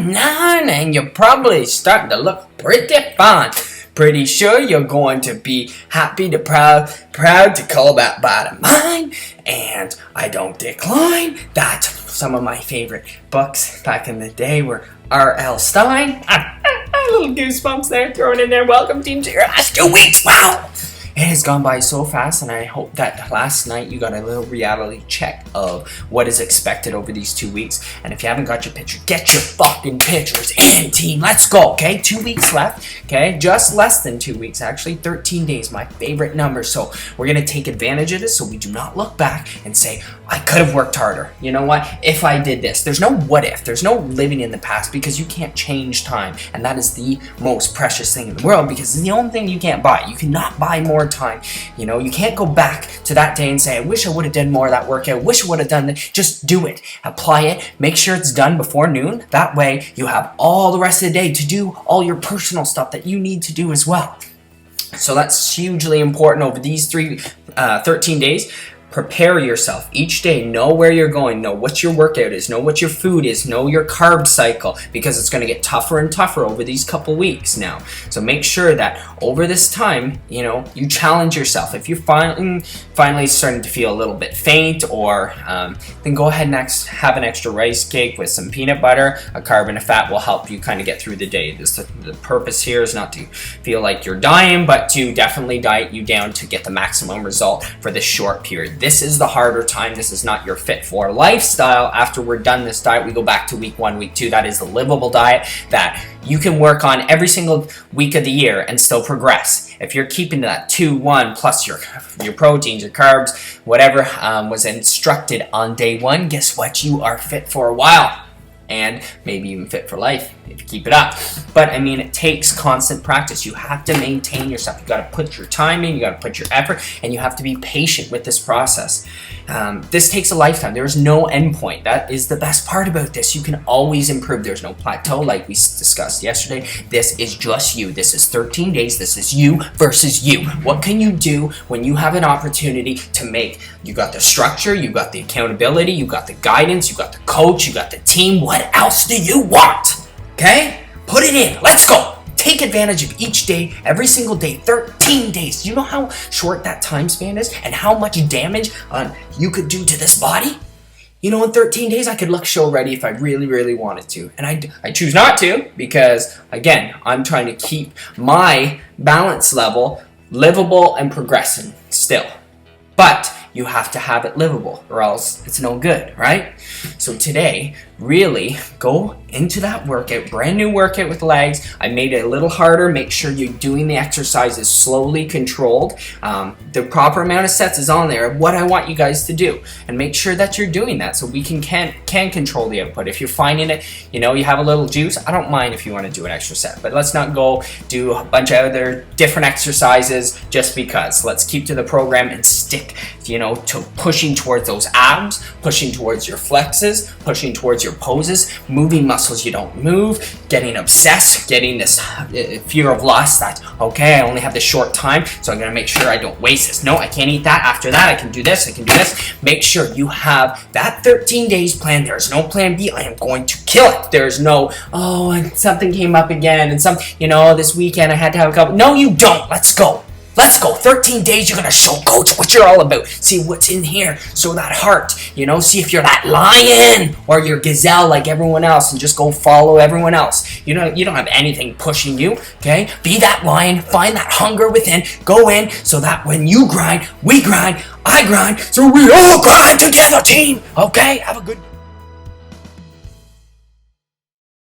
9 and you're probably starting to look pretty fine. Pretty sure you're going to be happy to proud to call that bottom mine, and I don't decline. That's some of my favorite books back in the day were R.L. Stine. Little goosebumps there thrown in there. Welcome team to your last 2 weeks. Wow! It has gone by so fast, and I hope that last night you got a little reality check of what is expected over these 2 weeks. And if you haven't got your picture, get your fucking pictures in, team. Let's go, okay? 2 weeks left, okay? Just less than 2 weeks, actually. 13 days, my favorite number. So we're going to take advantage of this so we do not look back and say, I could have worked harder. You know what? If I did this. There's no what if. There's no living in the past because you can't change time. And that is the most precious thing in the world because it's the only thing you can't buy. You cannot buy more time. You know, you can't go back to that day and say, I wish I would have done more of that workout. I wish I would have done that. Just do it. Apply it. Make sure it's done before noon. That way you have all the rest of the day to do all your personal stuff that you need to do as well. So that's hugely important over these 13 days. Prepare yourself each day. Know where you're going. Know what your workout is. Know what your food is. Know your carb cycle because it's going to get tougher and tougher over these couple weeks now. So make sure that over this time, you know, you challenge yourself. If you're finally starting to feel a little bit faint or then go ahead and have an extra rice cake with some peanut butter. A carb and a fat will help you kind of get through the day. The purpose here is not to feel like you're dying, but to definitely diet you down to get the maximum result for this short period. This is the harder time. This is not your fit for lifestyle. After we're done this diet, we go back to week 1, week 2. That is the livable diet that you can work on every single week of the year and still progress. If you're keeping that 2-1 plus your proteins, your carbs, whatever was instructed on day 1, guess what? You are fit for a while. And maybe even fit for life if you keep it up. But I mean, it takes constant practice. You have to maintain yourself. You got to put your time in, you got to put your effort, and you have to be patient with this process. This takes a lifetime. There is no end point. That is the best part about this. You can always improve. There's no plateau like we discussed yesterday. This is just you. This is 13 days. This is you versus you. What can you do when you have an opportunity to make? You got the structure, you got the accountability, you got the guidance, you got the coach, you got the team. What else do you want? Okay? Put it in. Let's go. Take advantage of each day, every single day, 13 days. Do you know how short that time span is and how much damage you could do to this body? You know, in 13 days, I could look show ready if I really, really wanted to. And I choose not to because, again, I'm trying to keep my balance level livable and progressing still. But you have to have it livable or else it's no good, right? So today, really go into that workout, brand new workout with legs. I made it a little harder. Make sure you're doing the exercises slowly controlled. The proper amount of sets is on there, what I want you guys to do. And make sure that you're doing that so we can control the output. If you're finding it, you know, you have a little juice, I don't mind if you want to do an extra set. But let's not go do a bunch of other different exercises just because. Let's keep to the program and stick, you know, to pushing towards those abs, pushing towards your flexes, pushing towards your poses, moving muscles you don't move, getting obsessed, getting this fear of loss that, okay, I only have this short time, so I'm going to make sure I don't waste this. No, I can't eat that. After that, I can do this, I can do this. Make sure you have that 13 days plan. There's no plan B. I am going to kill it. There's no, oh, and something came up again, and you know, this weekend I had to have a couple. No, you don't. Let's go. Let's go. 13 days, you're going to show coach what you're all about. See what's in here. Show that heart. You know, see if you're that lion or you're gazelle like everyone else and just go follow everyone else. You know, you don't have anything pushing you, okay? Be that lion. Find that hunger within. Go in so that when you grind, we grind, I grind, so we all grind together, team. Okay? Have a good